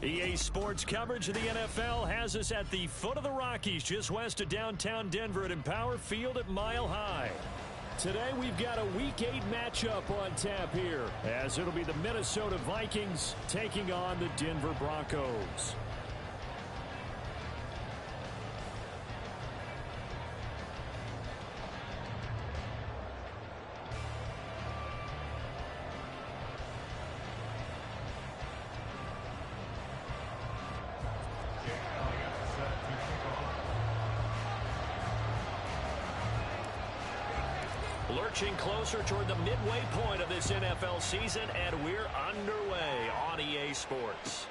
EA Sports coverage of the NFL has us at the foot of the Rockies, just west of downtown Denver at Empower Field at Mile High. Today we've got a Week 8 matchup on tap here, as it'll be the Minnesota Vikings taking on the Denver Broncos. Lurching closer toward the midway point of this NFL season, and we're underway on EA Sports.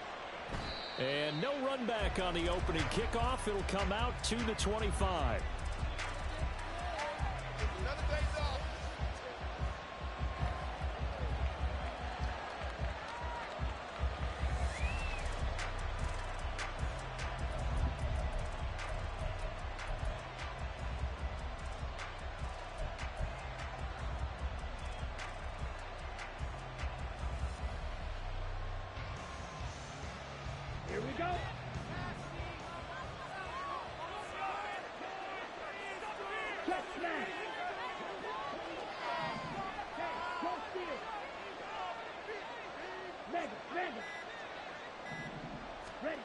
And no run back on the opening kickoff. It'll come out to the 25. Here we go. Check smash. Okay, go steal. Mega. Ready.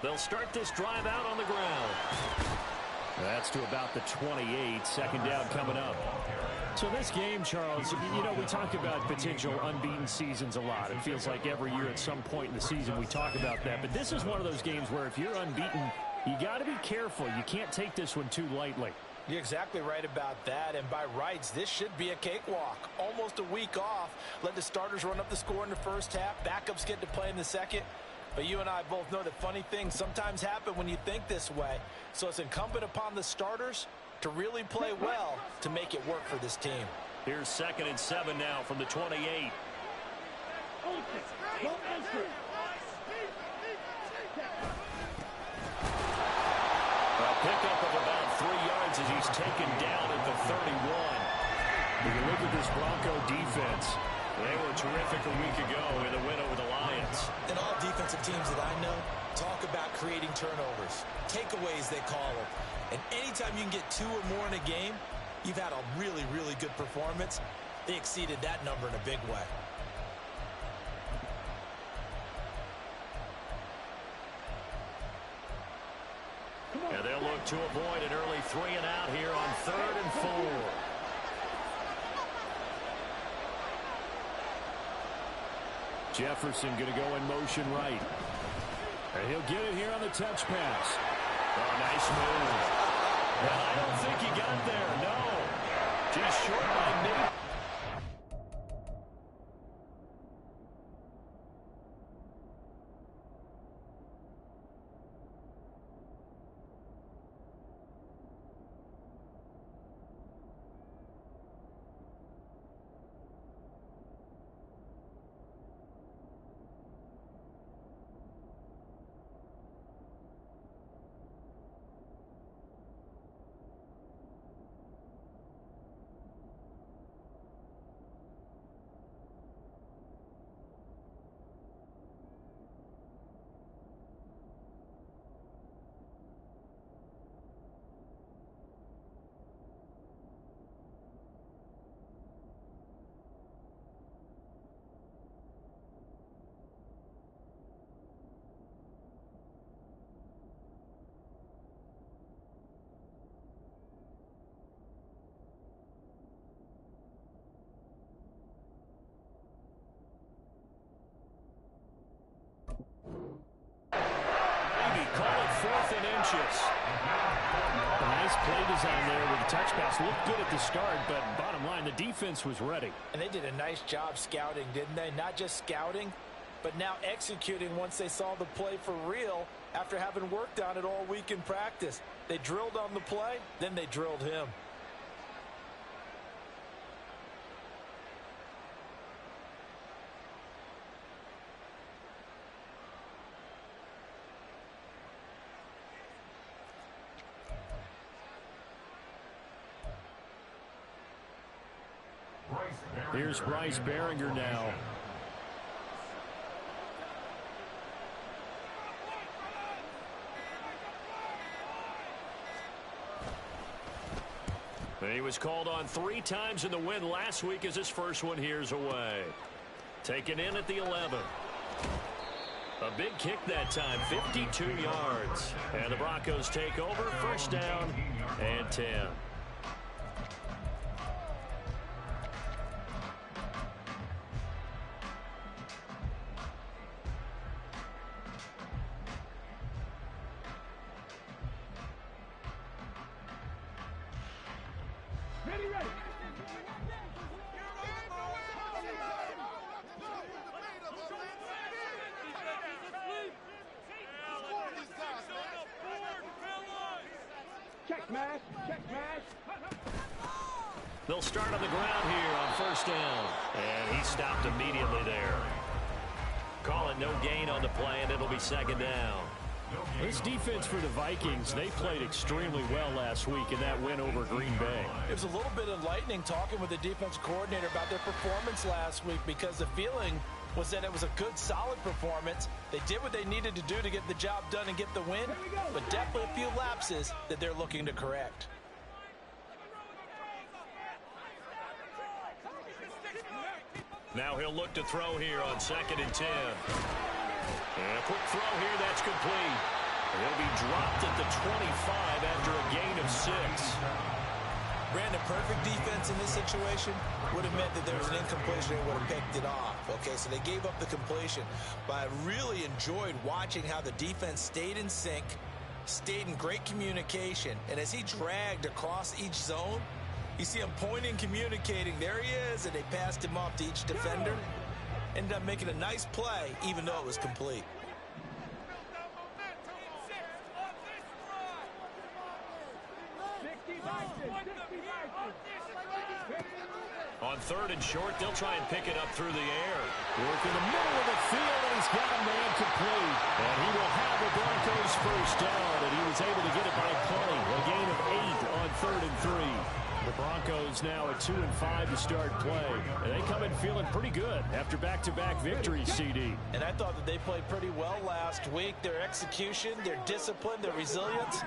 They'll start this drive out on the ground. That's to about the 28. Second down coming up. So this game, Charles, you know, we talk about potential unbeaten seasons a lot. It feels like every year at some point in the season we talk about that. But this is one of those games where if you're unbeaten, you got to be careful. You can't take this one too lightly. You're exactly right about that. And by rights, this should be a cakewalk. Almost a week off. Let the starters run up the score in the first half. Backups get to play in the second. But you and I both know that funny things sometimes happen when you think this way. So it's incumbent upon the starters to really play well to make it work for this team. Here's 2nd and 7 now from the 28. A pickup of about 3 yards as he's taken down at the 31. When you look at this Bronco defense, they were terrific a week ago in the win over the Lions. And all defensive teams that I know talk about creating turnovers, takeaways they call them. And anytime you can get 2 or more in a game, you've had a really, really good performance. They exceeded that number in a big way. And they'll look to avoid an early 3 and out here on 3rd and 4. Jefferson going to go in motion right. And he'll get it here on the touch pass. Oh, nice move. Well, I don't think he got there, no. Just short by mid. Call it 4th and inches. A nice play design there with the touch pass. Looked good at the start, but bottom line, the defense was ready. And they did a nice job scouting, didn't they? Not just scouting, but now executing once they saw the play for real after having worked on it all week in practice. They drilled on the play, then they drilled him. Here's Bryce Behringer now. He was called on 3 times in the win last week as his first one here's away. Taken in at the 11. A big kick that time, 52 yards. And the Broncos take over, first down and 10. Ready, ready. Check smash, check smash. They'll start on the ground here on first down. And he stopped immediately there. Call it no gain on the play, and it'll be second down. This defense for the Vikings, they played extremely well last week in that win over Green Bay. It was a little bit enlightening talking with the defense coordinator about their performance last week because the feeling was that it was a good, solid performance. They did what they needed to do to get the job done and get the win, but definitely a few lapses that they're looking to correct. Now he'll look to throw here on 2nd and 10. And a quick throw here, that's complete. He'll be dropped at the 25 after a gain of 6. Brandon, perfect defense in this situation would have meant that there was an incompletion and would have picked it off. Okay, so they gave up the completion. But I really enjoyed watching how the defense stayed in sync, stayed in great communication, and as he dragged across each zone, you see him pointing, communicating. There he is, and they passed him off to each defender. Ended up making a nice play, even though it was complete. On 3rd and short, they'll try and pick it up through the air. Work in the middle of the field, and he's got a man complete. And he will have the Broncos first down, and he was able to get it by plenty. A gain of 8 on 3rd and 3. The Broncos now at 2-5 to start play. And they come in feeling pretty good after back-to-back victories, CD. And I thought that they played pretty well last week. Their execution, their discipline, their resilience,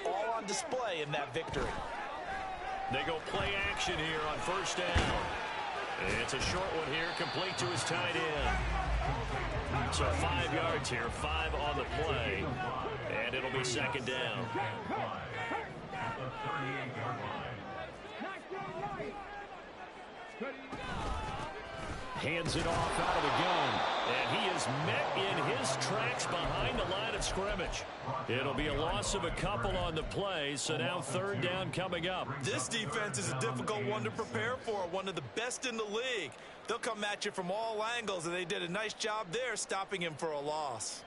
all on display in that victory. They go play action here on first down. It's a short one here, complete to his tight end. So 5 yards here, 5 on the play. And it'll be second down. Hands it off out of the gun. And he is met in his tracks behind the line of scrimmage. It'll be a loss of a couple on the play, so now 3rd down coming up. This defense is a difficult one to prepare for, one of the best in the league. They'll come at you from all angles, and they did a nice job there stopping him for a loss.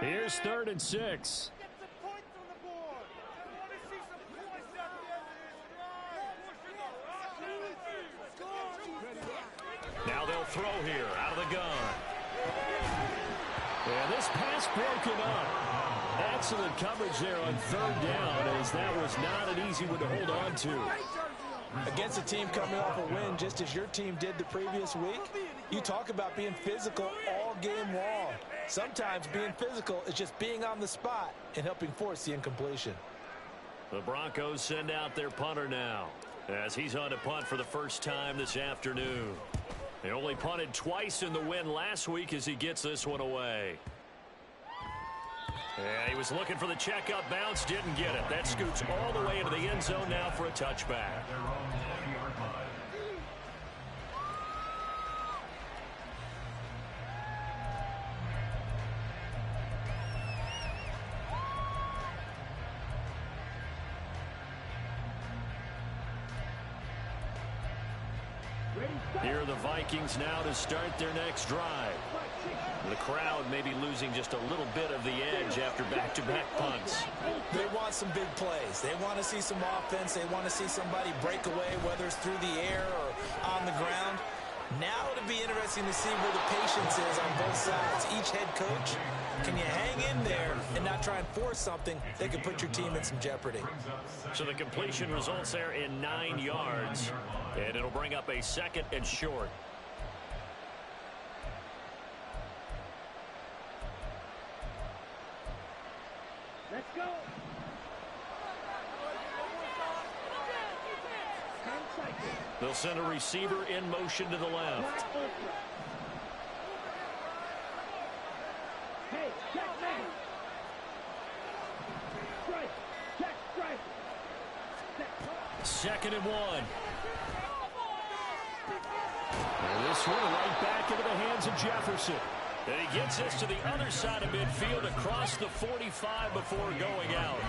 Here's 3rd and 6. Now they'll throw here out of the gun. And this pass broken up. Excellent coverage there on 3rd down, as that was not an easy one to hold on to. Against a team coming off a win just as your team did the previous week, you talk about being physical all game long. Sometimes being physical is just being on the spot and helping force the incompletion. The Broncos send out their punter now, as he's on to punt for the first time this afternoon. They only punted twice in the win last week as he gets this one away. And he was looking for the checkup bounce, didn't get it. That scoots all the way into the end zone now for a touchback. Here are the Vikings now to start their next drive. The crowd may be losing just a little bit of the edge after back-to-back punts. They want some big plays. They want to see some offense. They want to see somebody break away, whether it's through the air or on the ground. Now it'll be interesting to see where the patience is on both sides. Each head coach, can you hang in there and not try and force something that could put your team in some jeopardy? So the completion results there in 9 yards, and it'll bring up a 2nd and short. Let's go. They'll send a receiver in motion to the left. Hey, check man. Strike. Check, strike. Second and 1. And this one right back into the hands of Jefferson. And he gets this to the other side of midfield across the 45 before going out.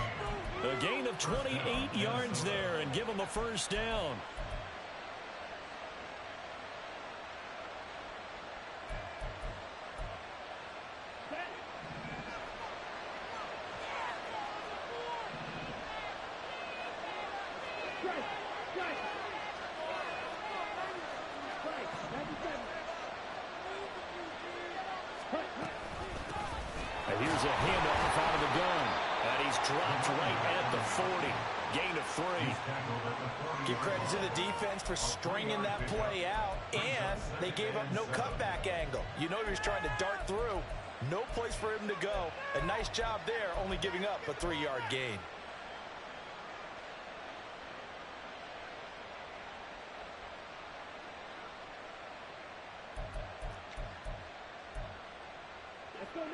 A gain of 28 yards there and give him a first down. And here's a handoff out of the gun. And he's dropped right at the 40. Gain of 3. Give credit to the defense for stringing that play out, and they gave up no cutback angle. You know he was trying to dart through. No place for him to go. A nice job there, only giving up a 3-yard gain.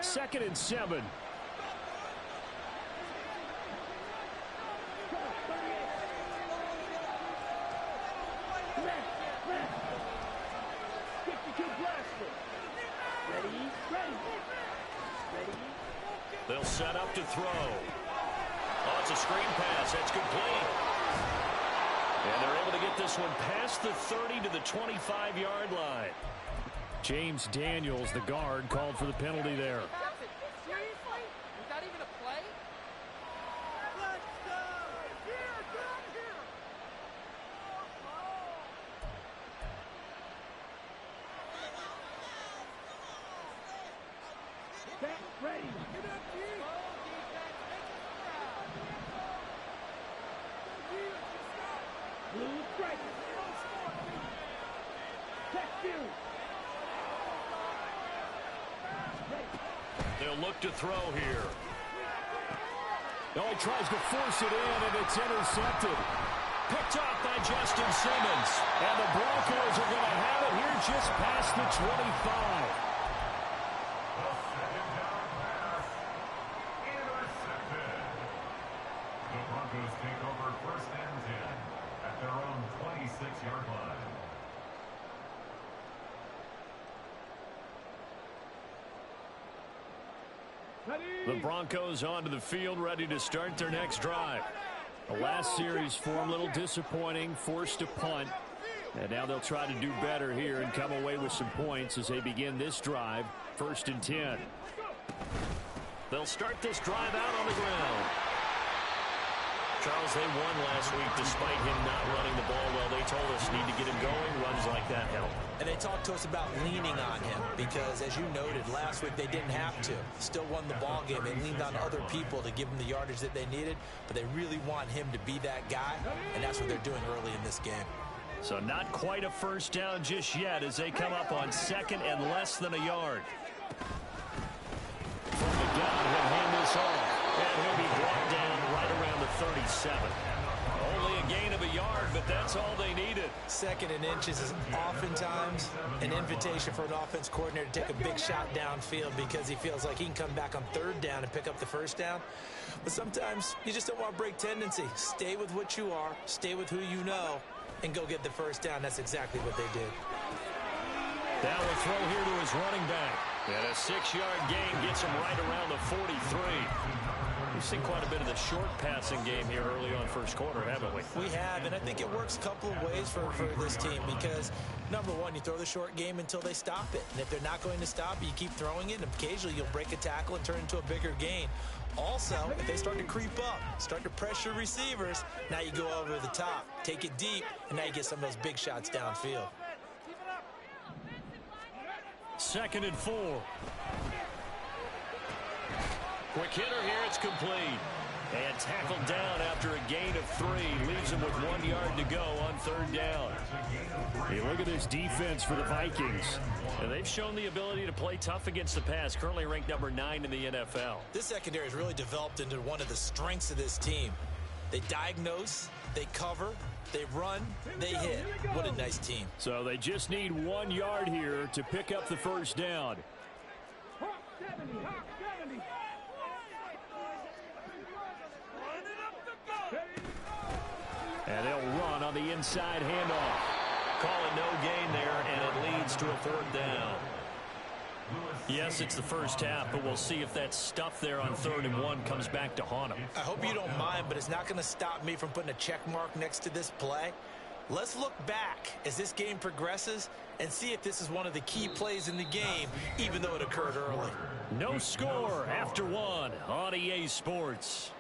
Second and 7. They'll set up to throw. Oh, it's a screen pass. That's complete. And they're able to get this one past the 30 to the 25-yard line. James Daniels, the guard, called for the penalty there. Seriously? Was that even a play? Back ready. Blue strike. Check you. They'll look to throw here. Oh, he tries to force it in, and it's intercepted. Picked off by Justin Simmons. And the Broncos are going to have it here just past the 25. The Broncos take over first and 10 at their own 26-yard line. The Broncos onto the field, ready to start their next drive. The last series for them, a little disappointing, forced a punt. And now they'll try to do better here and come away with some points as they begin this drive, first and 10. They'll start this drive out on the ground. Charles, they won last week despite him not running the ball well. They told us need to get him going. Runs like that help. And they talked to us about leaning on him because, as you noted, last week they didn't have to. Still won the ball game. They leaned on other people to give them the yardage that they needed, but they really want him to be that guy, and that's what they're doing early in this game. So not quite a first down just yet as they come up on second and less than a yard. From the gun, he'll hand this off, and he'll be brought down right around the 37. Only a gain of a yard, but that's all they needed. Second and inches is oftentimes an invitation for an offense coordinator to take a big shot downfield because he feels like he can come back on third down and pick up the first down. But sometimes you just don't want to break tendency. Stay with what you are, stay with who you know, and go get the first down. That's exactly what they did. Now a throw here to his running back. And a 6-yard gain gets him right around the 43. We've seen quite a bit of the short passing game here early on first quarter, haven't we? We have, and I think it works a couple of ways for this team because, number one, you throw the short game until they stop it. And if they're not going to stop it, you keep throwing it, and occasionally you'll break a tackle and turn it into a bigger gain. Also, if they start to creep up, start to pressure receivers, now you go over the top, take it deep, and now you get some of those big shots downfield. Second and 4. Quick hitter here, it's complete. And tackled down after a gain of 3. Leaves him with 1 yard to go on third down. Hey, look at this defense for the Vikings. And they've shown the ability to play tough against the pass, currently ranked number 9 in the NFL. This secondary has really developed into one of the strengths of this team. They diagnose, They cover, they run, they hit. What a nice team. So they just need 1 yard here to pick up the first down. Hawk 70, Hawk 70. And they'll run on the inside handoff. Call it no gain there, and it leads to a 4th down. Yes, it's the first half, but we'll see if that stuff there on 3rd and 1 comes back to haunt them. I hope you don't mind, but it's not going to stop me from putting a check mark next to this play. Let's look back as this game progresses and see if this is one of the key plays in the game, even though it occurred early. No score after 1 on EA Sports.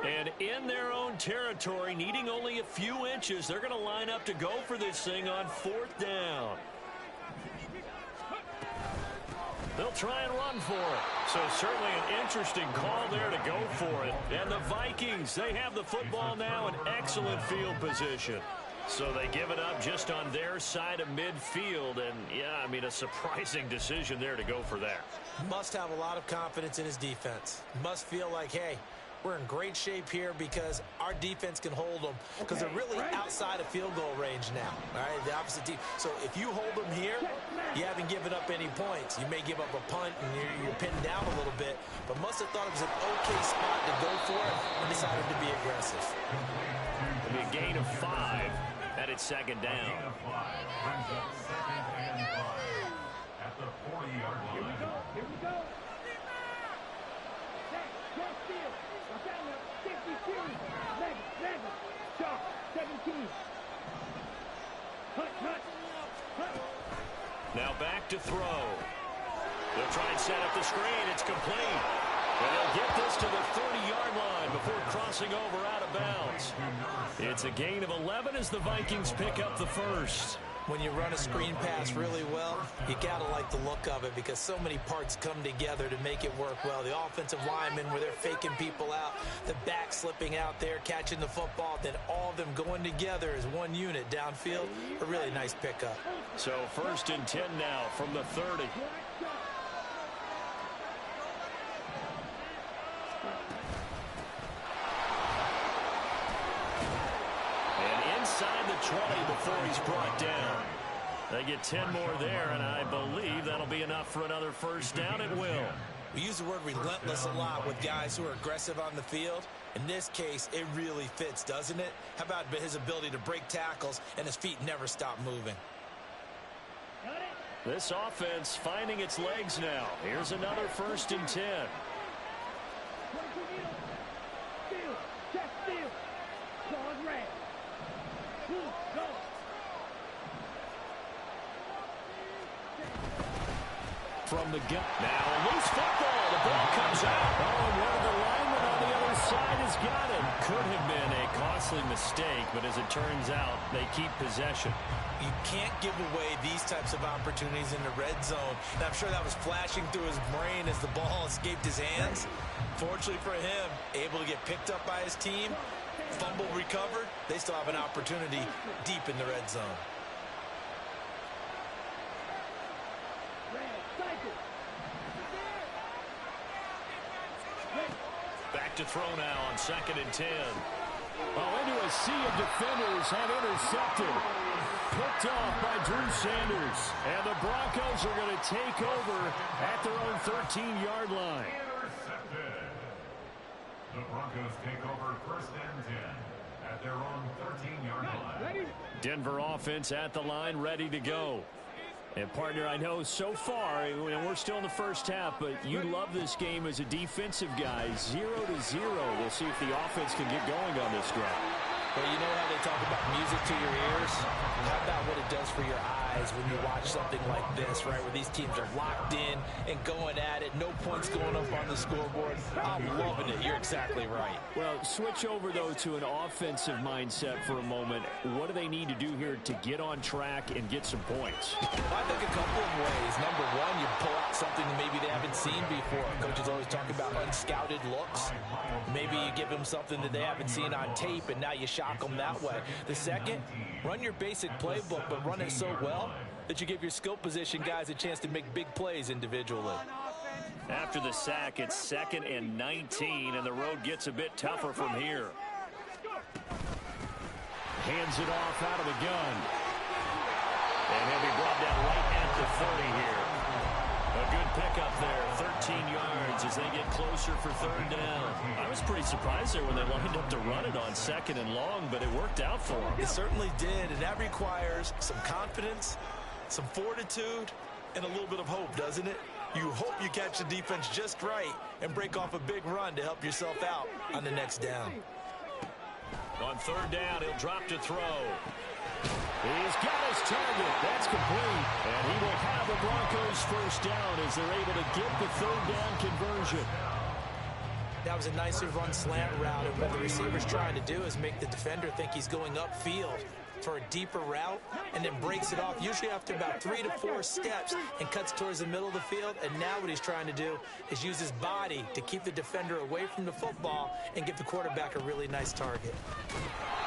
And in their own territory, needing only a few inches, they're going to line up to go for this thing on 4th down. They'll try and run for it. So certainly an interesting call there to go for it. And the Vikings, they have the football now in excellent field position. So they give it up just on their side of midfield. And, yeah, I mean, a surprising decision there to go for that. Must have a lot of confidence in his defense. Must feel like, hey, we're in great shape here because our defense can hold them because they're really outside of field goal range now. All right, the opposite team. So if you hold them here, you haven't given up any points. You may give up a punt and you're pinned down a little bit, but must have thought it was an okay spot to go for it and decided to be aggressive. It'll be a gain of 5 at its 2nd down. Brings up 2nd and 5 at the 40-yard line. Here we go. Just field. Down there, 52. Level. Sharp, 17. Hunt. Now back to throw. They'll try and set up the screen. It's complete. And they'll get this to the 30-yard line before crossing over out of bounds. It's a gain of 11 as the Vikings pick up the first. When you run a screen pass really well, you got to like the look of it because so many parts come together to make it work well. The offensive linemen where they're faking people out, the back slipping out there, catching the football, then all of them going together as one unit downfield. A really nice pickup. So 1st and 10 now from the 30. Inside the 20 before he's brought down. They get 10 more there, and I believe that'll be enough for another first down. It will. We use the word relentless a lot with guys who are aggressive on the field. In this case, it really fits, doesn't it? How about his ability to break tackles and his feet never stop moving? This offense finding its legs now. Here's another 1st and 10. From the gun. Now a loose football. The ball comes out. Oh, and one of the linemen on the other side has got it. Could have been a costly mistake, but as it turns out, they keep possession. You can't give away these types of opportunities in the red zone. And I'm sure that was flashing through his brain as the ball escaped his hands. Fortunately for him, able to get picked up by his team, fumble recovered. They still have an opportunity deep in the red zone. Back to throw now on 2nd and 10. Oh, into a sea of defenders and intercepted. Picked off by Drew Sanders. And the Broncos are going to take over at their own 13-yard line. Intercepted. The Broncos take over 1st and 10 at their own 13-yard line. Denver offense at the line, ready to go. And, partner, I know so far, and we're still in the first half, but you love this game as a defensive guy. 0-0. We'll see if the offense can get going on this drive. Well, you know how they talk about music to your ears? How about what it does for your eyes when you watch something like this, right, where these teams are locked in and going at it, no points going up on the scoreboard. I'm loving it. You're exactly right. Well, switch over, though, to an offensive mindset for a moment. What do they need to do here to get on track and get some points? I think a couple of ways. Number one, you pull out something that maybe they haven't seen before. Coaches always talk about unscouted looks. Maybe you give them something that they haven't seen on tape, and now you shock them that way. The second, run your basic playbook, but run it so well that you give your skill position guys a chance to make big plays individually. After the sack, it's 2nd and 19, and the road gets a bit tougher from here. Hands it off out of the gun. And he'll be brought down right at the 30 here. A good pickup there, 13 yards as they get closer for 3rd down. I was pretty surprised there when they lined up to run it on 2nd and long, but it worked out for them. It certainly did, and that requires some confidence, some fortitude, and a little bit of hope, doesn't it? You hope you catch the defense just right and break off a big run to help yourself out on the next down. On 3rd down, he'll drop to throw. He's got his target. That's complete. And he will have the Broncos 1st down as they're able to get the 3rd down conversion. That was a nicely run slant route, and what the receiver's trying to do is make the defender think he's going upfield for a deeper route, and then breaks it off usually after about 3 to 4 steps and cuts towards the middle of the field. And now what he's trying to do is use his body to keep the defender away from the football and give the quarterback a really nice target.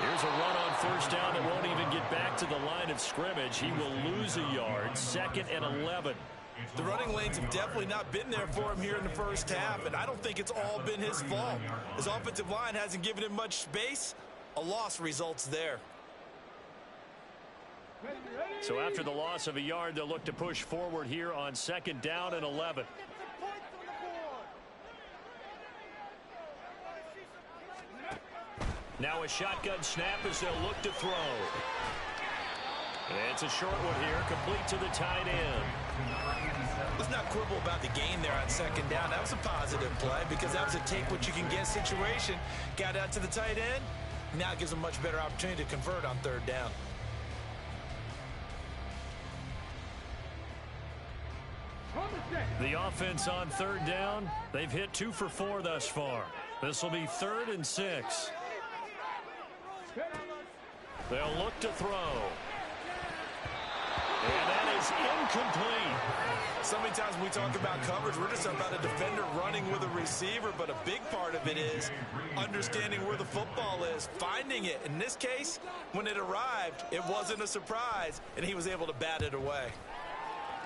Here's a run on 1st down that won't even get back to the line of scrimmage. He will lose a yard. 2nd and 11. The running lanes have definitely not been there for him here in the first half, and I don't think it's all been his fault. His offensive line hasn't given him much space. A loss results there. So after the loss of a yard, they'll look to push forward here on 2nd down and 11. Now a shotgun snap as they'll look to throw. And it's a short one here, complete to the tight end. Let's not quibble about the gain there on 2nd down. That was a positive play because that was a take-what-you-can-get situation. Got out to the tight end. Now it gives them a much better opportunity to convert on 3rd down. The offense on 3rd down, they've hit 2 for 4 thus far. This will be 3rd and 6. They'll look to throw. And that is incomplete. So many times when we talk about coverage, we're just about a defender running with a receiver, but a big part of it is understanding where the football is, finding it. In this case, when it arrived, it wasn't a surprise, and he was able to bat it away.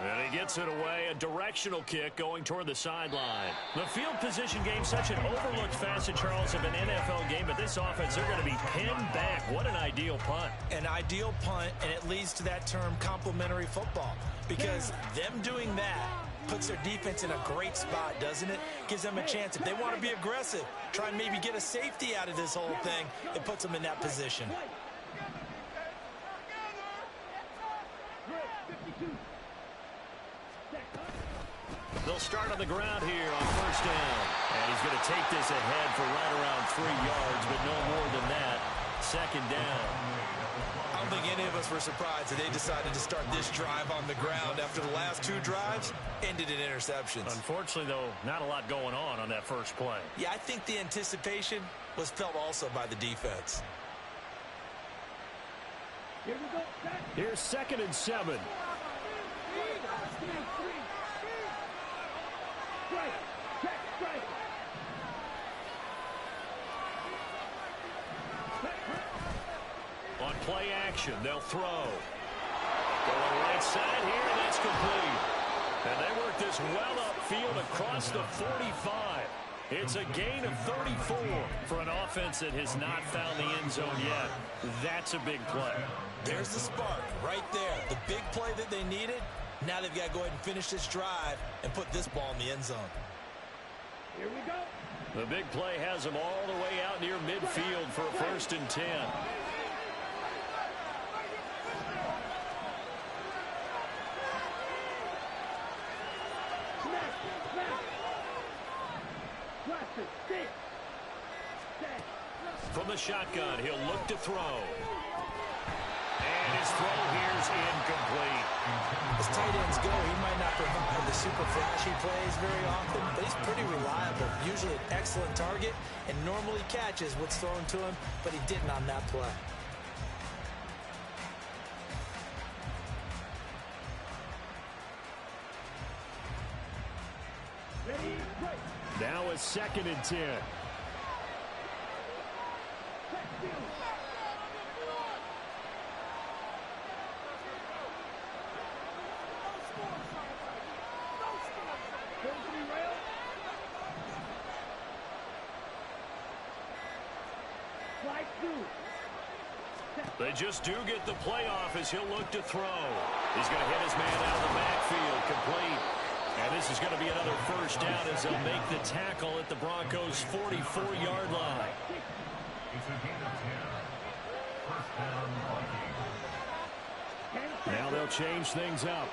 And he gets it away, a directional kick going toward the sideline. The field position game, such an overlooked facet, Charles, of an NFL game, but this offense, they're going to be pinned back. What an ideal punt. An ideal punt, and it leads to that term complementary football, because them doing that puts their defense in a great spot, doesn't it? Gives them a chance. If they want to be aggressive, try and maybe get a safety out of this whole thing, it puts them in that position. They'll start on the ground here on 1st down. And he's going to take this ahead for right around 3 yards, but no more than that. 2nd down. I don't think any of us were surprised that they decided to start this drive on the ground after the last 2 drives ended in interceptions. Unfortunately, though, not a lot going on that first play. Yeah, I think the anticipation was felt also by the defense. Here's 2nd and 7. On play action, they'll throw. Going right side here, and that's complete. And they work this well upfield across the 45. It's a gain of 34 for an offense that has not found the end zone yet. That's a big play. There's the spark right there. The big play that they needed. Now they've got to go ahead and finish this drive and put this ball in the end zone. Here we go. The big play has them all the way out near midfield for a 1st and 10. From the shotgun, he'll look to throw. And his throw here's the super flashy plays very often, but he's pretty reliable. Usually an excellent target and normally catches what's thrown to him, but he didn't on that play. Now a 2nd and 10. They just do get the playoff as he'll look to throw. He's going to hit his man out of the backfield, complete. And this is going to be another first down as they'll make the tackle at the Broncos' 44-yard line. It's a gain of 10. First down, Vikings. Now they'll change things up.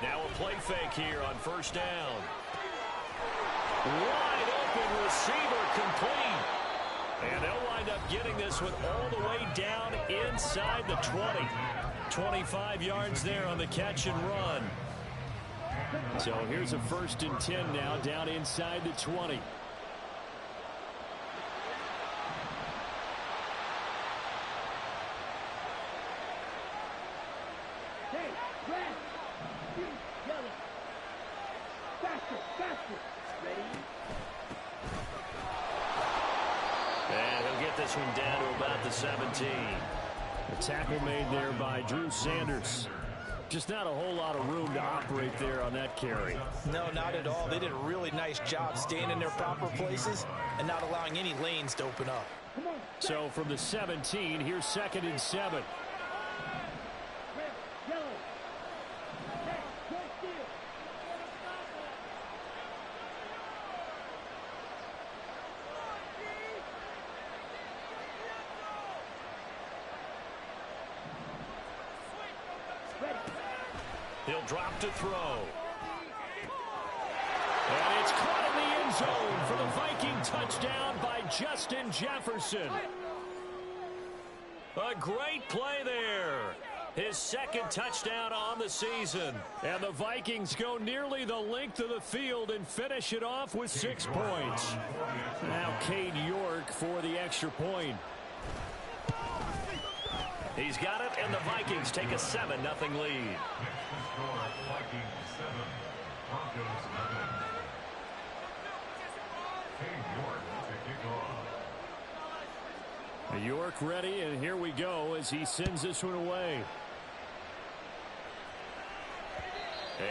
Now a play fake here on first down. Wide open receiver, complete. And they'll wind up getting this one all the way down inside the 20. 25 yards there on the catch and run. So here's a 1st and 10 now down inside the 20. And he'll get this one down to about the 17. A tackle made there by Drew Sanders. Just not a whole lot of room to operate there on that carry. No, not at all. They did a really nice job staying in their proper places and not allowing any lanes to open up. So from the 17, here's 2nd and 7. He'll drop to throw. And it's caught in the end zone for the Viking touchdown by Justin Jefferson. A great play there. His 2nd touchdown on the season. And the Vikings go nearly the length of the field and finish it off with 6 points. Now Cade York for the extra point. He's got it, and the Vikings take a 7-0 lead. Vikings 7, Broncos 11. Cade York to kick off. York ready, and here we go as he sends this one away.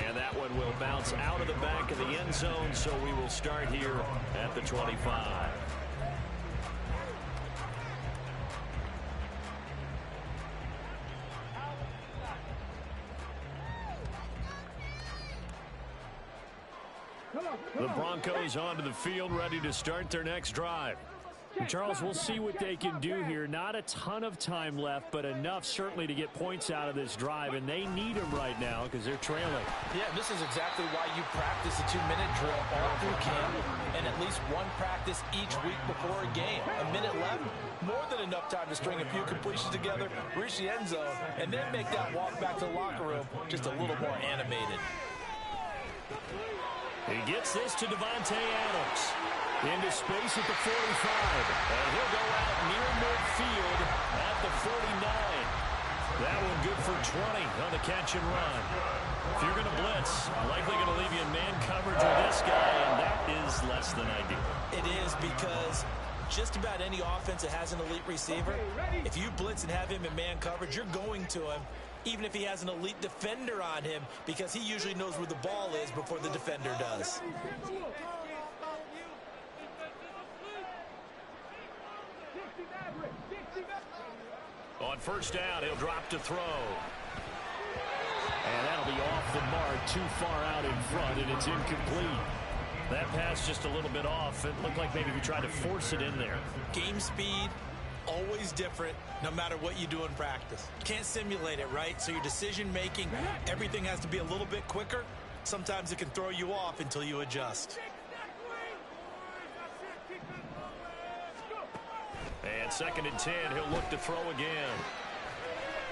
And that one will bounce out of the back of the end zone, so we will start here at the 25. The Broncos onto the field, ready to start their next drive. And Charles, we'll see what they can do here. Not a ton of time left, but enough certainly to get points out of this drive, and they need them right now because they're trailing. Yeah, this is exactly why you practice a 2-minute drill all through camp and at least one practice each week before a game. A minute left, more than enough time to string a few completions together, reach the end zone, and then make that walk back to the locker room just a little more animated. He gets this to Devontae Adams. Into space at the 45. And he'll go out near midfield at the 49. That one good for 20 on the catch and run. If you're going to blitz, likely going to leave you in man coverage with this guy, and that is less than ideal. It is, because just about any offense that has an elite receiver, if you blitz and have him in man coverage, you're going to him, even if he has an elite defender on him, because he usually knows where the ball is before the defender does. On first down, he'll drop to throw. And that'll be off the mark, too far out in front, and it's incomplete. That pass just a little bit off. It looked like maybe he tried to force it in there. Game speed, always different, no matter what you do in practice. Can't simulate it, right? So your decision making, everything has to be a little bit quicker. Sometimes it can throw you off until you adjust. And 2nd and 10, he'll look to throw again.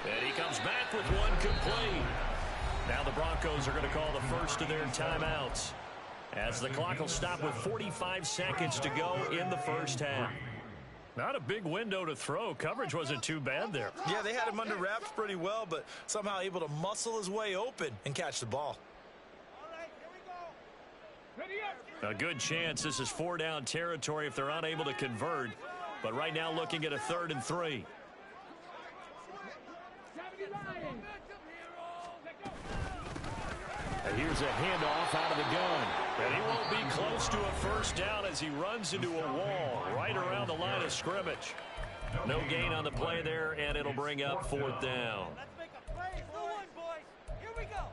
And he comes back with one complete. Now the Broncos are going to call the first of their timeouts, as the clock will stop with 45 seconds to go in the first half. Not a big window to throw. Coverage wasn't too bad there. Yeah, they had him under wraps pretty well, but somehow able to muscle his way open and catch the ball. All right, here we go. A good chance this is 4-down territory if they're unable to convert. But right now looking at a 3rd and 3. And here's a handoff out of the gun. And he won't be close to a first down as he runs into a wall right around the line of scrimmage. No gain on the play there, and it'll bring up 4th down. Let's make a play. Go on, boys. Here we go.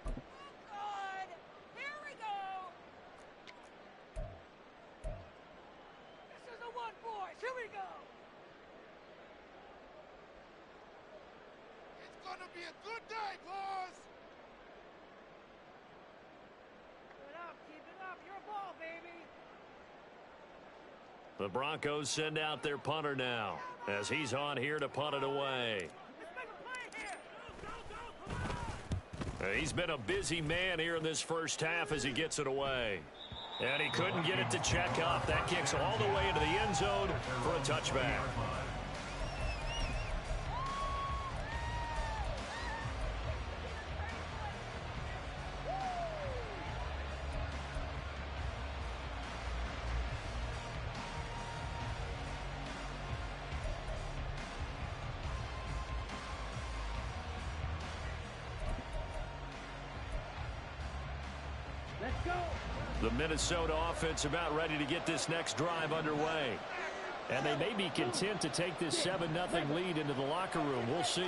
Good. Here we go. This is the one, boys. Here we go. It's gonna be a good day, boys. Keep it up. You're a ball, baby. The Broncos send out their punter now, as he's on here to punt it away. Let's make a play here. Go, come on. He's been a busy man here in this first half as he gets it away. And he couldn't get it to check up. That kicks all the way into the end zone for a touchback. Let's go. The Minnesota offense about ready to get this next drive underway. And they may be content to take this 7-0 lead into the locker room. We'll see.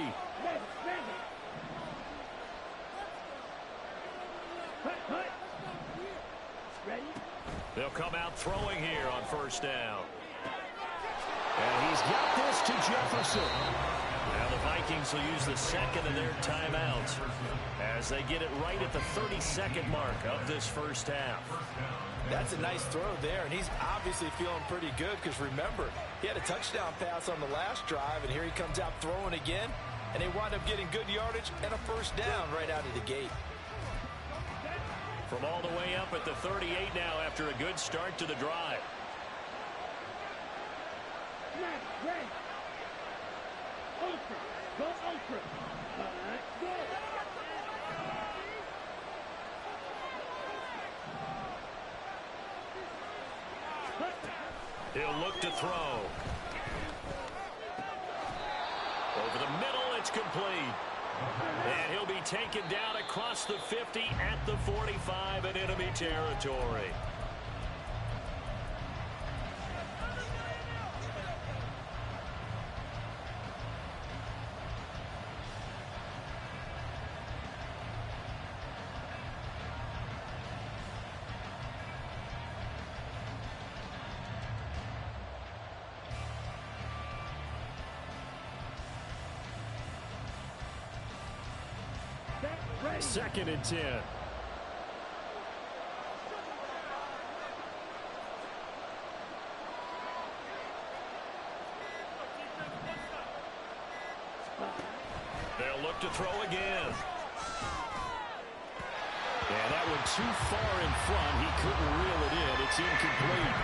Ready? They'll come out throwing here on 1st down. And he's got this to Jefferson. Now the Vikings will use the 2nd of their timeouts as they get it right at the 32nd mark of this first half. That's a nice throw there, and he's obviously feeling pretty good because, remember, he had a touchdown pass on the last drive, and here he comes out throwing again, and they wind up getting good yardage and a first down right out of the gate. From all the way up at the 38 now after a good start to the drive. Ready. Ultra. Go ultra. All right, go. He'll look to throw. Over the middle, it's complete. And he'll be taken down across the 50 at the 45 in enemy territory. Ready. 2nd and 10. They'll look to throw again. And that went too far in front. He couldn't reel it in. It's incomplete.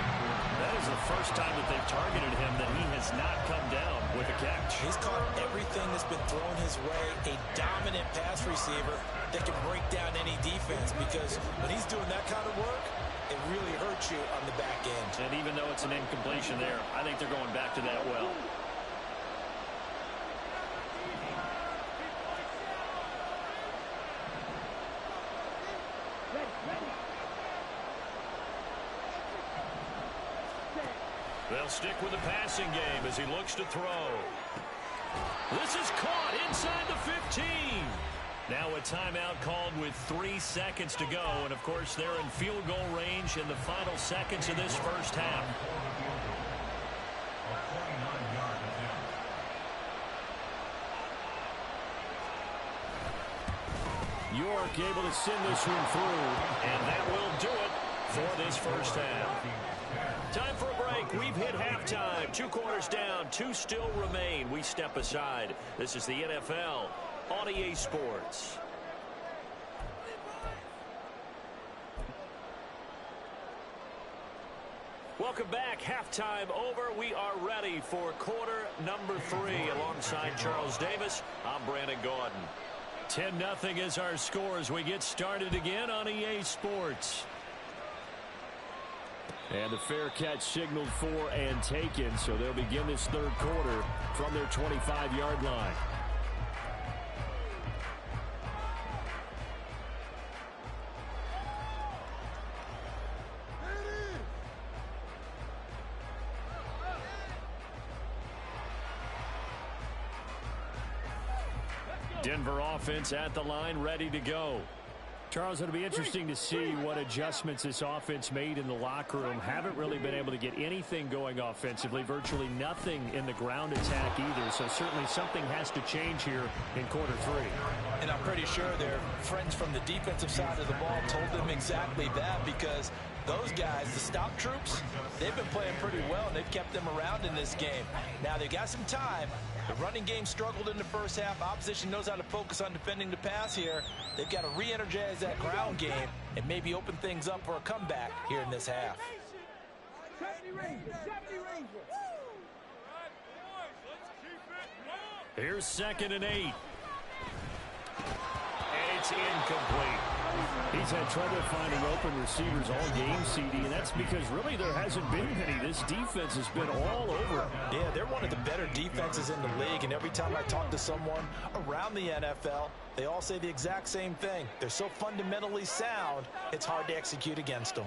That is the first time that they've targeted him that he has not come down with a catch. He's caught everything that's been thrown his way. A dominant pass receiver that can break down any defense, because when he's doing that kind of work, it really hurts you on the back end. And even though it's an incompletion there, I think they're going back to that well. They'll stick with the passing game as he looks to throw. This is caught inside the 15. Now a timeout called with 3 seconds to go. And, of course, they're in field goal range in the final seconds of this first half. York able to send this one through. And that will do it for this first half. Time for a break. We've hit halftime. 2 quarters down. 2 still remain. We step aside. This is the NFL on EA Sports. Welcome back. Halftime over. We are ready for quarter number 3. Alongside Charles Davis, I'm Brandon Gaudin. 10-0 is our score as we get started again on EA Sports. And the fair catch signaled for and taken, so they'll begin this third quarter from their 25-yard line. Denver offense at the line, ready to go. Charles, it'll be interesting to see what adjustments this offense made in the locker room. Haven't really been able to get anything going offensively, virtually nothing in the ground attack either. So certainly something has to change here in quarter 3. And I'm pretty sure their friends from the defensive side of the ball told them exactly that, because those guys, the stop troops, they've been playing pretty well, and they've kept them around in this game. Now, they've got some time. The running game struggled in the first half. Opposition knows how to focus on defending the pass here. They've got to re-energize that ground game and maybe open things up for a comeback here in this half. 70 Rangers, 70 Rangers. Here's 2nd and 8. And it's incomplete. He's had trouble finding open receivers all game, CD, and that's because really there hasn't been many. This defense has been all over. Yeah, they're one of the better defenses in the league, and every time I talk to someone around the NFL, they all say the exact same thing. They're so fundamentally sound, it's hard to execute against them.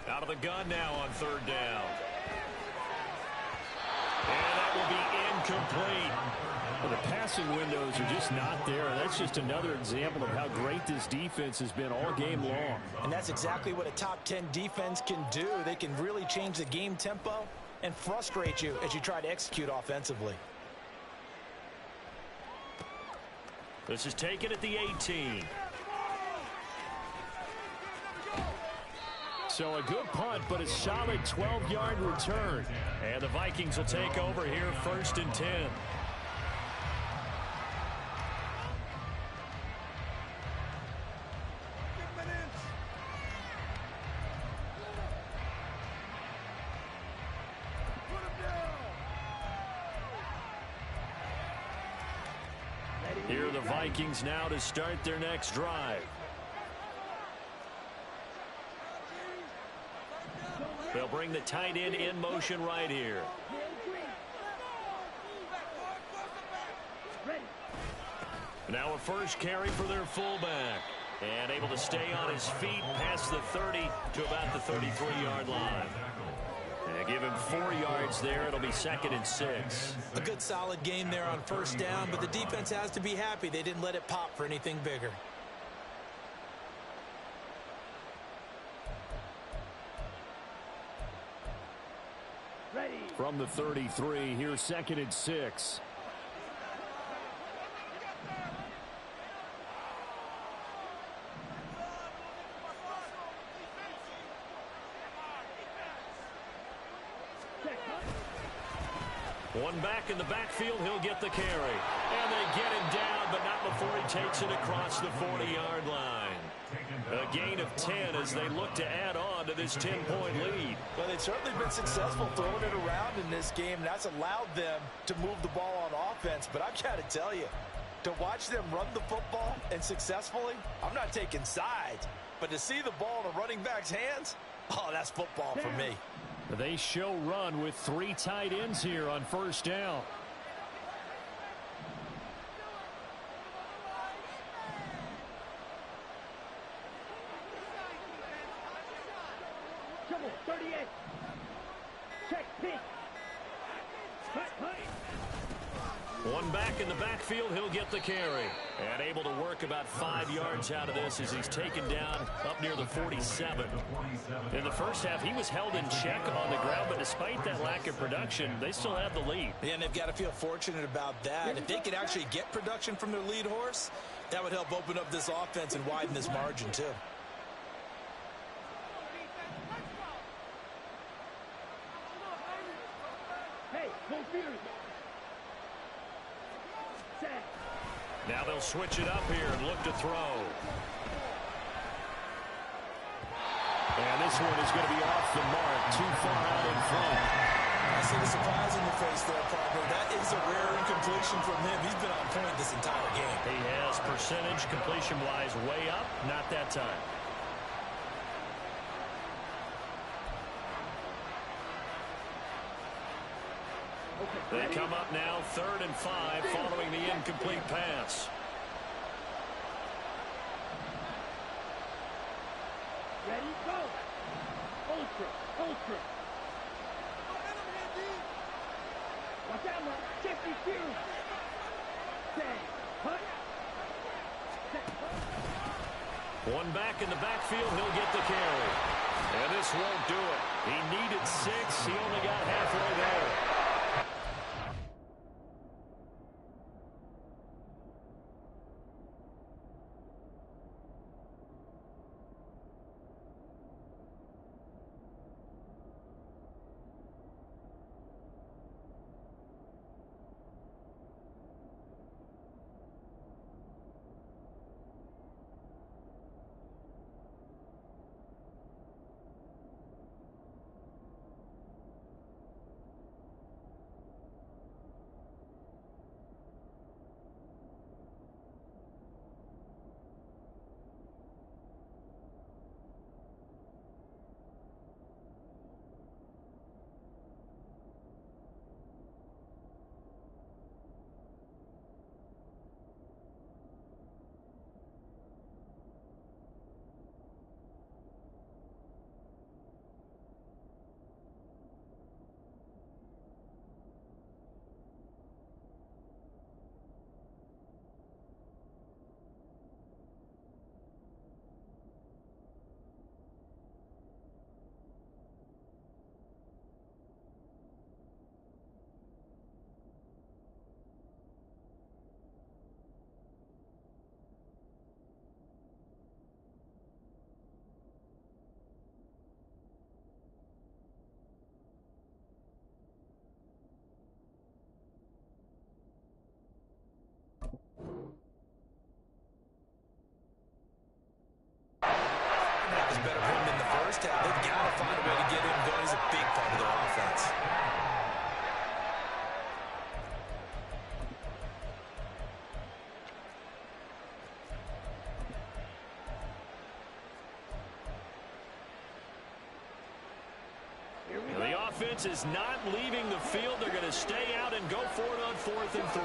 Out of the gun now on 3rd down. And that will be incomplete. Well, the passing windows are just not there. That's just another example of how great this defense has been all game long. And that's exactly what a top 10 defense can do. They can really change the game tempo and frustrate you as you try to execute offensively. This is taken at the 18. So a good punt, but a solid 12-yard return. And the Vikings will take over here 1st and 10. Here are the Vikings now to start their next drive. They'll bring the tight end in motion right here. Now a first carry for their fullback. And able to stay on his feet past the 30 to about the 33-yard line. And give him 4 yards there. It'll be 2nd and 6. A good solid game there on 1st down, but the defense has to be happy they didn't let it pop for anything bigger. Ready. From the 33, here's 2nd and 6. One back in the backfield, he'll get the carry. And they get him down, but not before he takes it across the 40-yard line. A gain of 10 as they look to add on to this 10-point lead. Well, they've certainly been successful throwing it around in this game, and that's allowed them to move the ball on offense. But I've got to tell you, to watch them run the football and successfully, I'm not taking sides, but to see the ball in a running back's hands, oh, that's football for me. They show run with 3 tight ends here on 1st down. Trouble, 38. Check, pitch. One back in the backfield, he'll get the carry. And able to work about 5 yards out of this as he's taken down up near the 47. In the first half, he was held in check on the ground, but despite that lack of production, they still have the lead. Yeah, and they've got to feel fortunate about that. If they could actually get production from their lead horse, that would help open up this offense and widen this margin, too. Now they'll switch it up here and look to throw. And this one is going to be off the mark, too far out in front. I see the surprise in your face there, partner. That is a rare incompletion from him. He's been on point this entire game. He has percentage completion-wise way up, not that time. They come up now 3rd and 5 following the incomplete pass. Ready, go. Ultra. Watch out, man. Check your field. Set. Hut. One back in the backfield, he'll get the carry. And this won't do it. He needed 6. He only got halfway there. Better for him in the first half. They've got to find a way to get him going. He's a big part of their offense. The offense is not leaving the field. They're going to stay out and go for it on 4th and 3.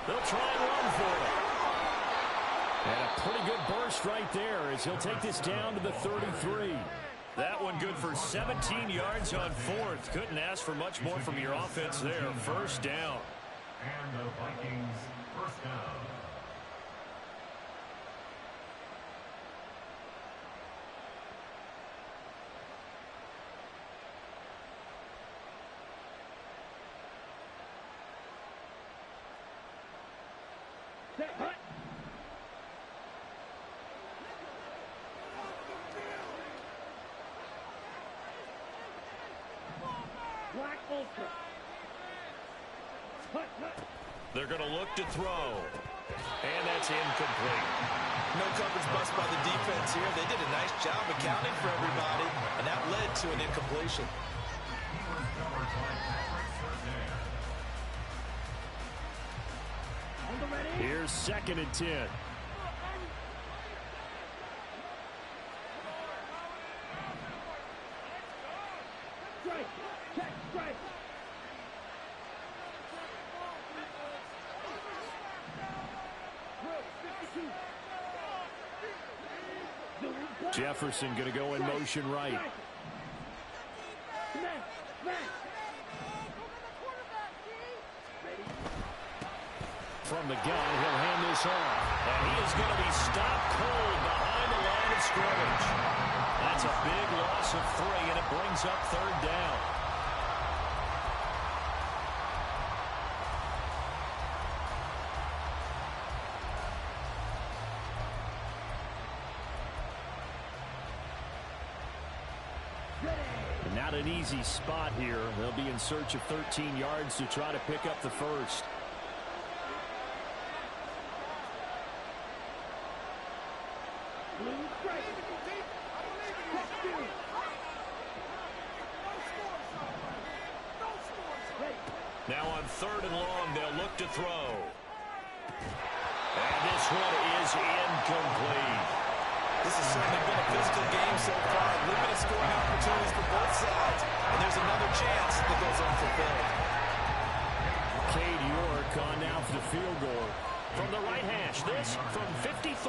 They'll try and run for it. And a pretty good burst right there as he'll take this down to the 33. That one good for 17 yards on 4th. Couldn't ask for much more from your offense there. First down. And the Vikings first down. They're going to look to throw. And that's incomplete. No coverage bust by the defense here. They did a nice job accounting for everybody, and that led to an incompletion. Here's 2nd and 10. Jefferson going to go in motion right. From the gun, he'll hand this off. And he is going to be stopped cold behind the line of scrimmage. That's a big loss of 3, and it brings up 3rd down. not an easy spot here. They'll be in search of 13 yards to try to pick up the first. Now on 3rd and long, they'll look to throw. And this one is incomplete. This has certainly been a physical game so far. Limited scoring opportunities for both sides. And there's another chance that goes unfulfilled. Cade York on now for the field goal. From the right hash, this from 53.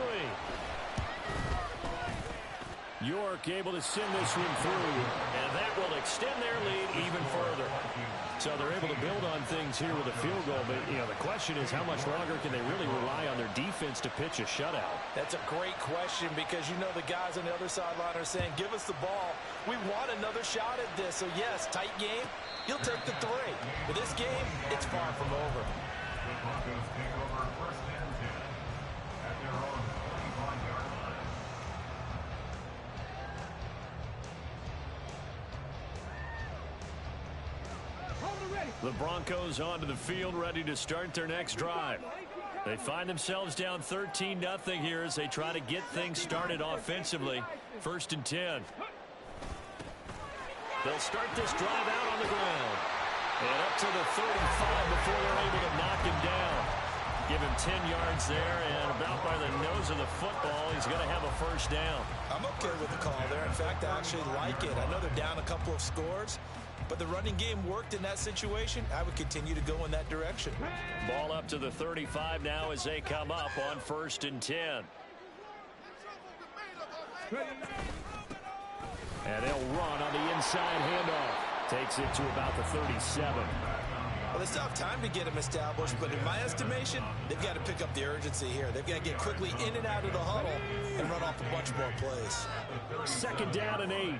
York able to send this one through. And that will extend their lead even further. So they're able to build on things here with a field goal. But, you know, the question is how much longer can they really rely on their defense to pitch a shutout? That's a great question because, you know, the guys on the other sideline are saying, give us the ball. We want another shot at this. So, yes, tight game. He'll take the 3. But this game, it's far from over. The Broncos take over 1st and 10 at their own 25-yard line. The Broncos onto the field, ready to start their next drive. They find themselves down 13-0 here as they try to get things started offensively. 1st and 10. They'll start this drive out on the ground. And up to the 35 before they're able to knock him down. Give him 10 yards there, and about by the nose of the football, he's going to have a 1st down. I'm okay with the call there. In fact, I actually like it. I know they're down a couple of scores, but the running game worked in that situation. I would continue to go in that direction. Ball up to the 35 now as they come up on 1st and 10. And they'll run on the inside handoff. Takes it to about the 37. Well, they still have time to get him established, but in my estimation, they've got to pick up the urgency here. They've got to get quickly in and out of the huddle and run off a bunch more plays. 2nd down and 8.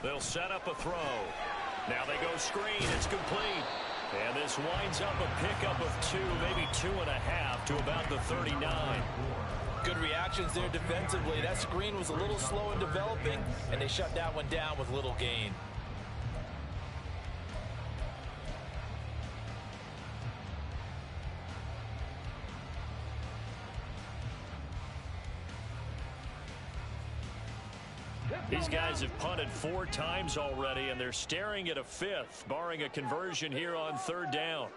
They'll set up a throw. Now they go screen. It's complete. And this winds up a pickup of 2, maybe 2.5 to about the 39. Good reactions there defensively. That screen was a little slow in developing, and they shut that one down with little gain. These guys have punted 4 times already, and they're staring at a 5th, barring a conversion here on 3rd down.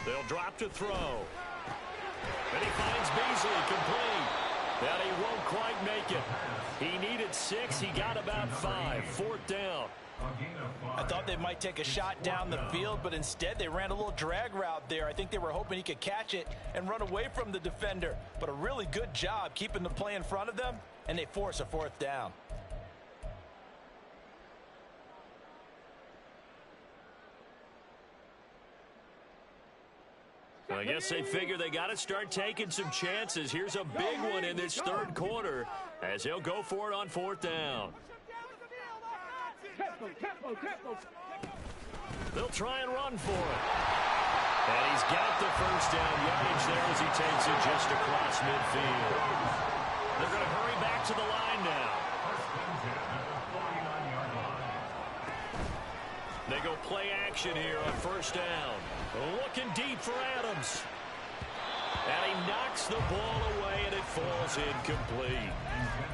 They'll drop to throw. And he finds Beasley complete. But he won't quite make it. He needed 6. He got about 5. 4th down. I thought they might take a shot down the field, but instead they ran a little drag route there. I think they were hoping he could catch it and run away from the defender. But a really good job keeping the play in front of them, and they force a 4th down. Well, I guess they figure they got to start taking some chances. Here's a big one in this 3rd quarter as they'll go for it on 4th down. They'll try and run for it. And he's got the 1st down yardage there as he takes it just across midfield. They're going to hurry back to the line now. They go play action here on 1st down. Looking deep for Adams. And he knocks the ball away, and it falls incomplete.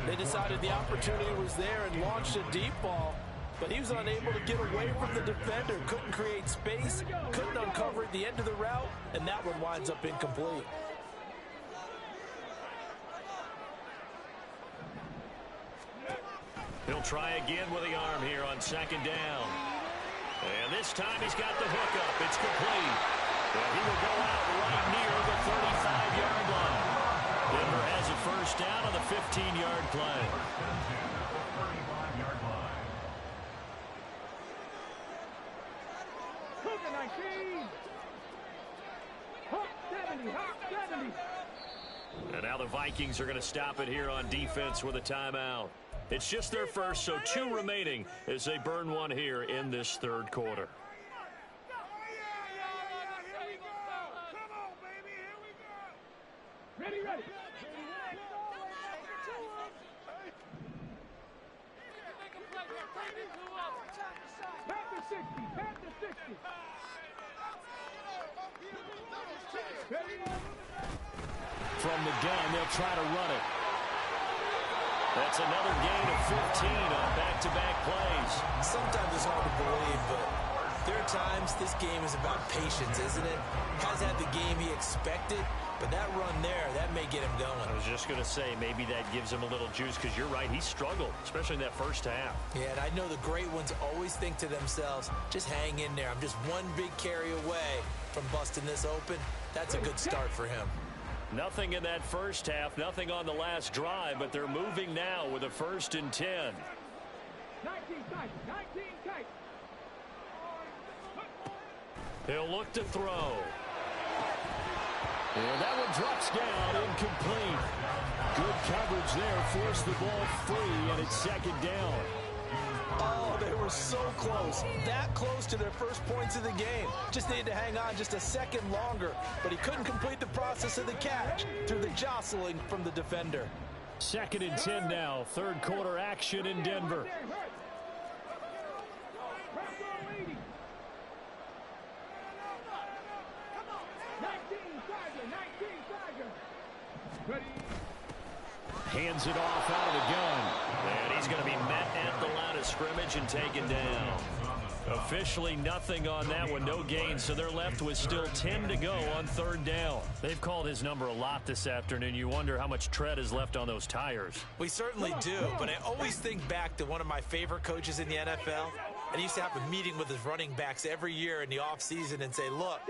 They decided the opportunity was there and launched a deep ball, but he was unable to get away from the defender. Couldn't create space, couldn't uncover at the end of the route, and that one winds up incomplete. He'll try again with the arm here on 2nd down. And this time he's got the hook up. It's complete. And he will go out right near the 35-yard line. Denver has a 1st down on the 15-yard play. And now the Vikings are going to stop it here on defense with a timeout. It's just their first, so 2 remaining as they burn one here in this 3rd quarter. Ready, ready. Back to 60, back to 60. From the gun, they'll try to run it. That's another gain of 15 on back-to-back plays. Sometimes it's hard to believe, but there are times this game is about patience, isn't it? Has had the game he expected, but that run there, that may get him going. I was just going to say, maybe that gives him a little juice, because you're right, he struggled, especially in that first half. Yeah, and I know the great ones always think to themselves, just hang in there. I'm just one big carry away from busting this open. That's a good start for him. Nothing in that first half, nothing on the last drive, but they're moving now with a 1st and 10. 19 tight, 19 tight. He'll look to throw. And that one drops down, incomplete. Good coverage there, forced the ball free, and it's 2nd down. Oh, they were so close. That close to their first points of the game. Just needed to hang on just a second longer, but he couldn't complete the process of the catch through the jostling from the defender. 2nd and 10 now, 3rd quarter action in Denver. Hands it off out of the gun. And he's going to be met at the line of scrimmage and taken down. Officially nothing on that one, no gain, so they're left with still 10 to go on 3rd down. They've called his number a lot this afternoon. You wonder how much tread is left on those tires. We certainly do, but I always think back to one of my favorite coaches in the NFL. And he used to have a meeting with his running backs every year in the offseason and say, look,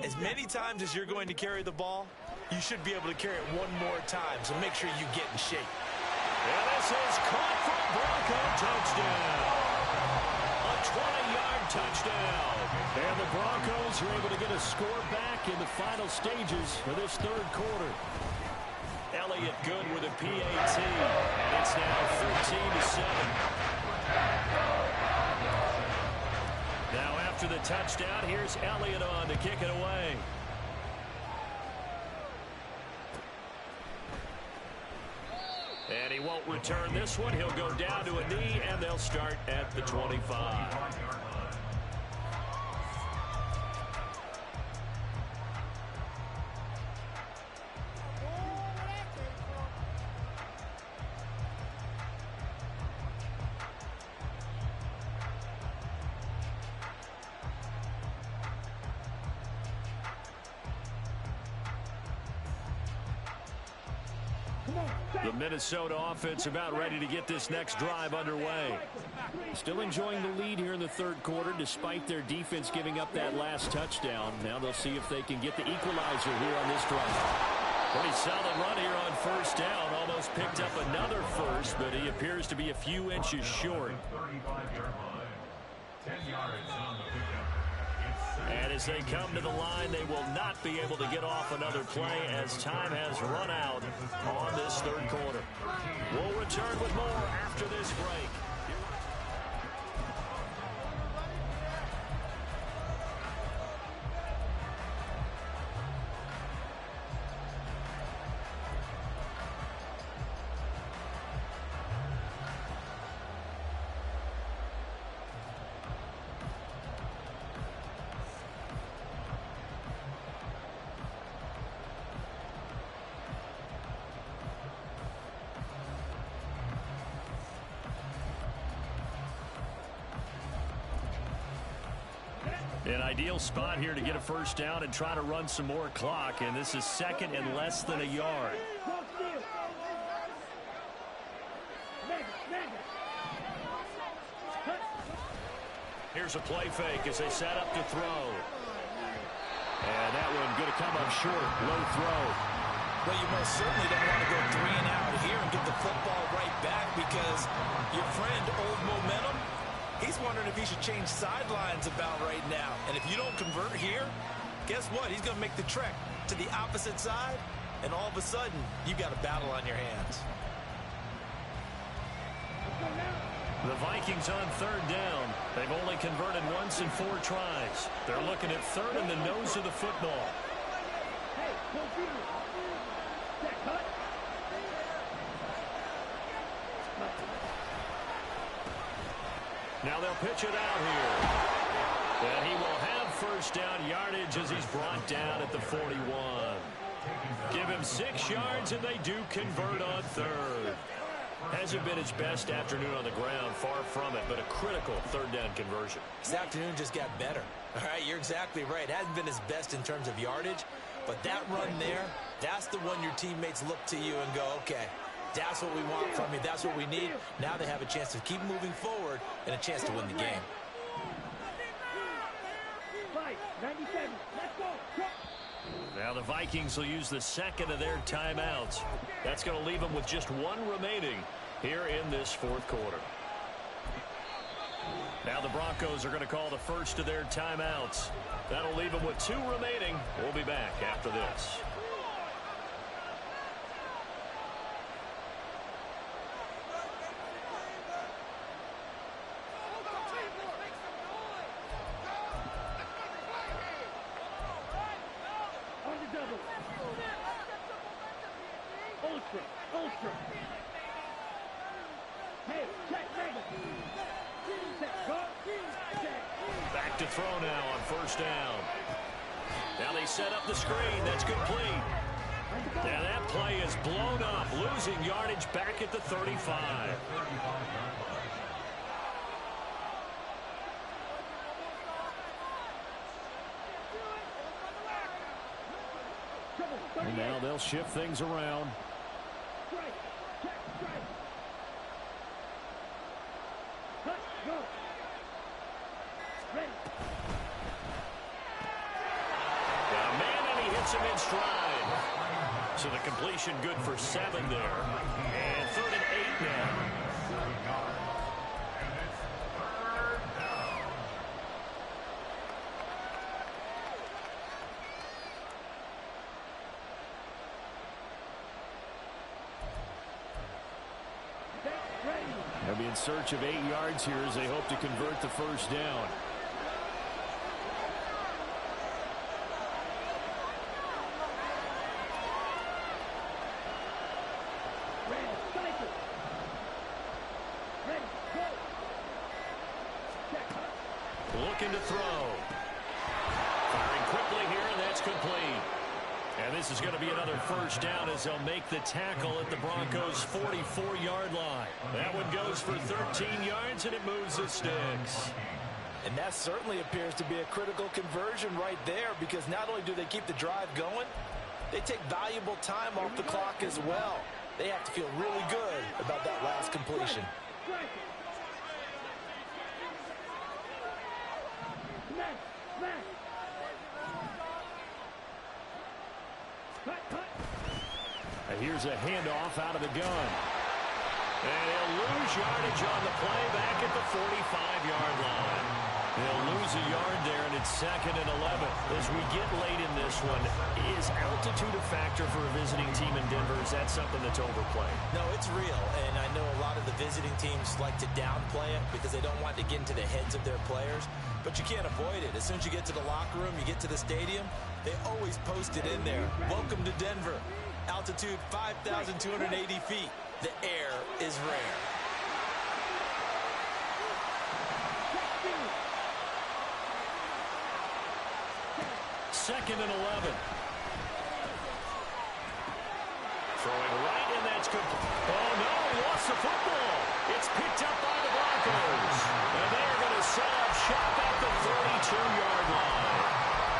as many times as you're going to carry the ball, you should be able to carry it one more time, so make sure you get in shape. And this is caught for a Bronco touchdown. A 20-yard touchdown. And the Broncos are able to get a score back in the final stages for this 3rd quarter. Elliott good with a PAT. And it's now 13-7. Now after the touchdown, here's Elliott on to kick it away. And he won't return this one. He'll go down to a knee, and they'll start at the 25. The Minnesota offense about ready to get this next drive underway. Still enjoying the lead here in the 3rd quarter despite their defense giving up that last touchdown. Now they'll see if they can get the equalizer here on this drive. Pretty solid run here on 1st down. Almost picked up another first, but he appears to be a few inches short. 35-yard line. 10 yards on the pickup. And as they come to the line, they will not be able to get off another play as time has run out on this 3rd quarter. We'll return with more after this break. An ideal spot here to get a 1st down and try to run some more clock, and this is 2nd and less than a yard. Here's a play fake as they set up to throw. And that one going to come up short, low throw. Well, you most certainly don't want to go 3 and out here and get the football right back because your friend, Old Momentum, he's wondering if he should change sidelines about right now. And if you don't convert here, guess what? He's going to make the trek to the opposite side, and all of a sudden, you've got a battle on your hands. The Vikings on 3rd down. They've only converted once in 4 tries. They're looking at 3rd in the nose of the football. Now they'll pitch it out here. And he will have first down yardage as he's brought down at the 41. Give him 6 yards, and they do convert on third. Hasn't been his best afternoon on the ground, far from it, but a critical third down conversion. This afternoon just got better. All right, you're exactly right. Hasn't been his best in terms of yardage, but that run there, that's the one your teammates look to you and go, okay, that's what we want from you. That's what we need. Now they have a chance to keep moving forward and a chance to win the game. 97. Let's go. Now the Vikings will use the second of their timeouts. That's going to leave them with just 1 remaining here in this fourth quarter. Now the Broncos are going to call the first of their timeouts. That'll leave them with 2 remaining. We'll be back after this. Ultra. Hey, check, Back to throw now on first down. Now they set up the screen. That's complete. Now that play is blown up, losing yardage back at the 35. And now they'll shift things around. Him in stride. So the completion good for 7 there. And 3rd and 8 now. They'll be in search of 8 yards here as they hope to convert the first down. Looking to throw. Firing quickly here, and that's complete. And this is going to be another first down as they'll make the tackle at the Broncos' 44-yard line. That one goes for 13 yards, and it moves the sticks. And that certainly appears to be a critical conversion right there, because not only do they keep the drive going, they take valuable time off the clock as well. They have to feel really good about that last completion. Here's a handoff out of the gun. And he'll lose yardage on the play back at the 45-yard line. They'll lose a yard there, and it's 2nd and 11. As we get late in this one, is altitude a factor for a visiting team in Denver? Is that something that's overplayed? No, it's real, and I know a lot of the visiting teams like to downplay it because they don't want to get into the heads of their players, but you can't avoid it. As soon as you get to the locker room, you get to the stadium, they always post it in there. Welcome to Denver. Altitude 5,280 feet. The air is rare. Second and 11. Throwing right, and that's good. Oh, no, he lost the football. It's picked up by the Broncos. And they're going to set up shop at the 32-yard line.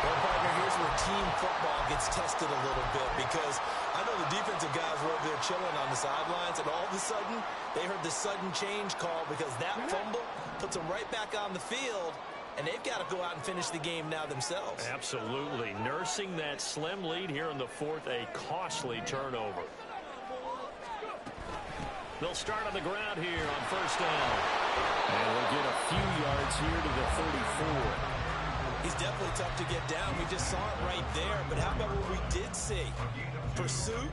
Well, partner, here's where team football gets tested a little bit, because I know the defensive guys were over there chilling on the sidelines, and all of a sudden, they heard the sudden change call because that fumble puts them right back on the field, and they've got to go out and finish the game now themselves. Absolutely. Nursing that slim lead here in the 4th, a costly turnover. They'll start on the ground here on first down. And we'll get a few yards here to the 34. He's definitely tough to get down. We just saw it right there. But how about what we did see? Pursuit,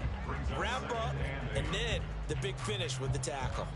wrap up, and then the big finish with the tackle.